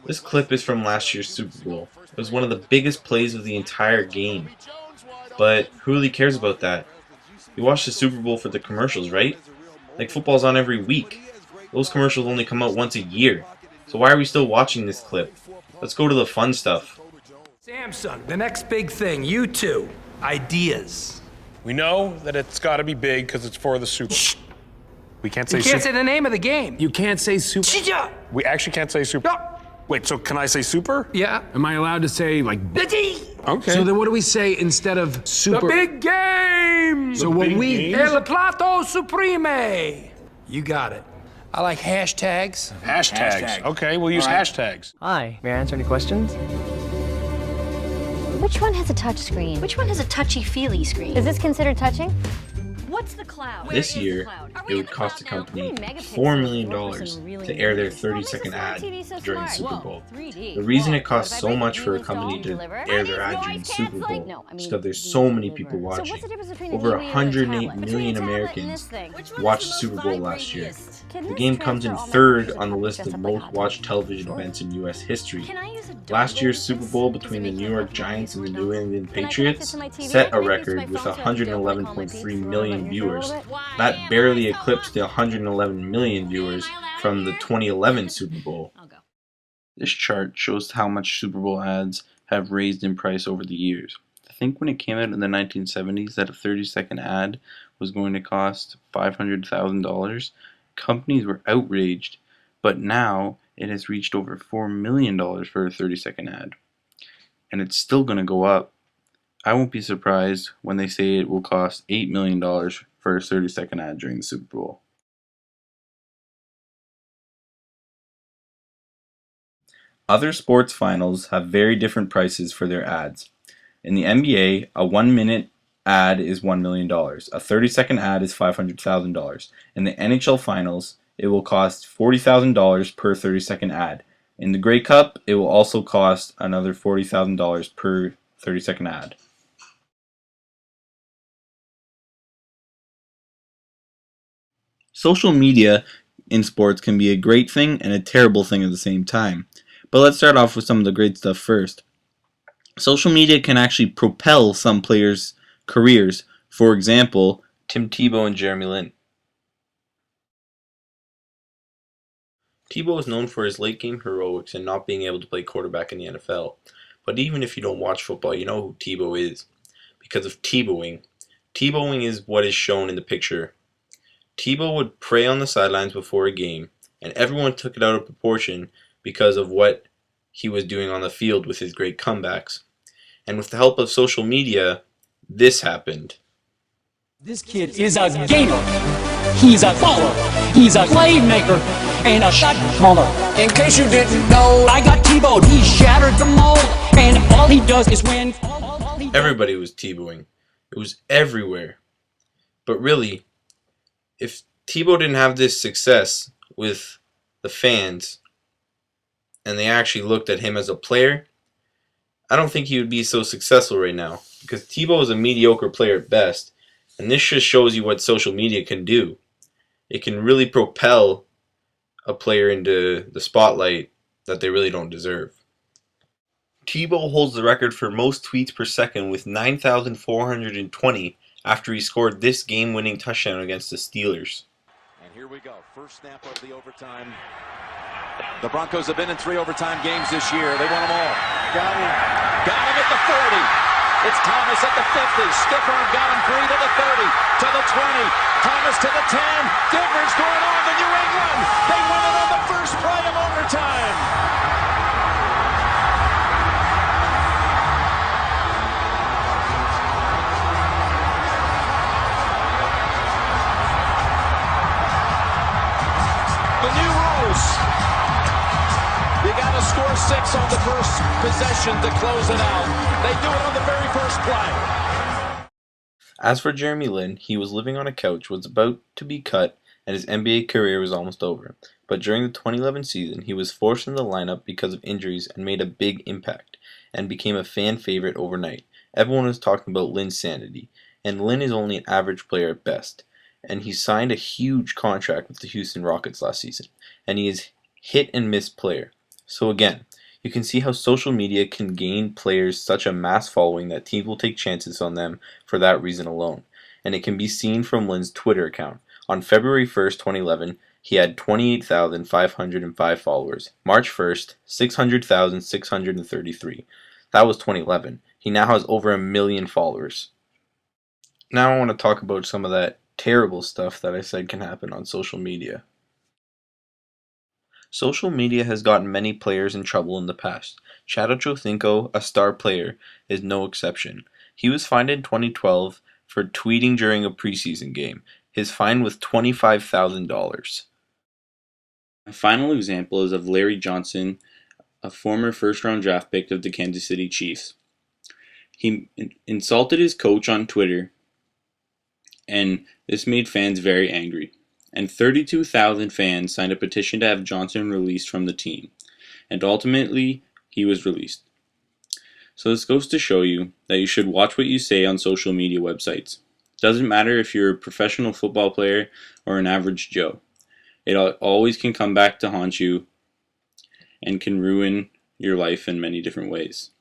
This clip is from last year's Super Bowl. It was one of the biggest plays of the entire game. But who really cares about that? You watch the Super Bowl for the commercials, right? Like football's on every week. Those commercials only come out once a year. So why are we still watching this clip? Let's go to the fun stuff. Samsung, the next big thing, you two, ideas. We know that it's got to be big because it's for the Super. We can't say You can't say the name of the game. You can't say super. We actually can't say Super. No. Wait, so can I say Super? Yeah. Am I allowed to say like? Okay. So then what do we say instead of The super? big game. So what big we? game? El plato supreme. You got it. I like hashtags. Hashtags. Okay, we'll use hashtags. Hi, may I answer any questions? Which one has a touch screen? Which one has a touchy-feely screen? Is this considered touching? What's the cloud? This year, it would cost the company $4 million to air their 30-second ad during the Super Bowl. The reason it costs so much for a company to air their ad during the Super Bowl is because there's so many people watching. Over 108 million Americans watched the Super Bowl last year. The game comes in third on the list of most watched television events in US history. Last year's Super Bowl between the New York Giants and the New England Patriots set a record with 111.3 million viewers. That barely eclipsed the 111 million viewers from the 2011 Super Bowl. This chart shows how much Super Bowl ads have raised in price over the years. I think when it came out in the 1970s that a 30-second ad was going to cost $500,000, companies were outraged, but now it has reached over $4 million for a 30-second ad. And it's still going to go up. I won't be surprised when they say it will cost $8 million for a 30-second ad during the Super Bowl. Other sports finals have very different prices for their ads. In the NBA, a 1-minute ad is $1 million. A 30-second ad is $500,000. In the NHL finals, it will cost $40,000 per 30-second ad. In the Grey Cup, it will also cost another $40,000 per 30-second ad. Social media in sports can be a great thing and a terrible thing at the same time. But let's start off with some of the great stuff first. Social media can actually propel some players' careers. For example, Tim Tebow and Jeremy Lin. Tebow is known for his late-game heroics and not being able to play quarterback in the NFL. But even if you don't watch football, you know who Tebow is. Because of Tebowing. Tebowing is what is shown in the picture. Tebow would pray on the sidelines before a game, and everyone took it out of proportion because of what he was doing on the field with his great comebacks. And with the help of social media, this happened. This kid is a gainer. He's a baller. He's a playmaker and a shot caller. In case you didn't know, I got Tebowed. He shattered the mold, and all he does is win. Everybody was Tebowing. It was everywhere. But really, if Tebow didn't have this success with the fans, and they actually looked at him as a player, I don't think he would be so successful right now. Because Tebow is a mediocre player at best. And this just shows you what social media can do. It can really propel a player into the spotlight that they really don't deserve. Tebow holds the record for most tweets per second with 9,420 after he scored this game-winning touchdown against the Steelers. And here we go. First snap of the overtime. The Broncos have been in 3 overtime games this year. They won them all. Got him. Got him at the 40. It's Thomas at the 50. Stiff arm got him free to the 30, to the 20. Thomas to the 10. Difference going on to New England. They win it on the first play of overtime. The new rules. You got to score 6 on the first possession to close it out. They do it on the very first play. As for Jeremy Lin, he was living on a couch, was about to be cut, and his NBA career was almost over. But during the 2011 season, he was forced in the lineup because of injuries and made a big impact, and became a fan favorite overnight. Everyone was talking about Lin's sanity, and Lin is only an average player at best. And he signed a huge contract with the Houston Rockets last season, and he is hit and miss player. So again, you can see how social media can gain players such a mass following that teams will take chances on them for that reason alone. And it can be seen from Lin's Twitter account. On February 1st, 2011, he had 28,505 followers. March 1st, 600,633. That was 2011. He now has over 1 million followers. Now I want to talk about some of that terrible stuff that I said can happen on social media. Social media has gotten many players in trouble in the past. Chad Ochocinco, a star player, is no exception. He was fined in 2012 for tweeting during a preseason game. His fine was $25,000. My final example is of Larry Johnson, a former first-round draft pick of the Kansas City Chiefs. He insulted his coach on Twitter, and this made fans very angry. And 32,000 fans signed a petition to have Johnson released from the team. And ultimately, he was released. So this goes to show you that you should watch what you say on social media websites. It doesn't matter if you're a professional football player or an average Joe. It always can come back to haunt you and can ruin your life in many different ways.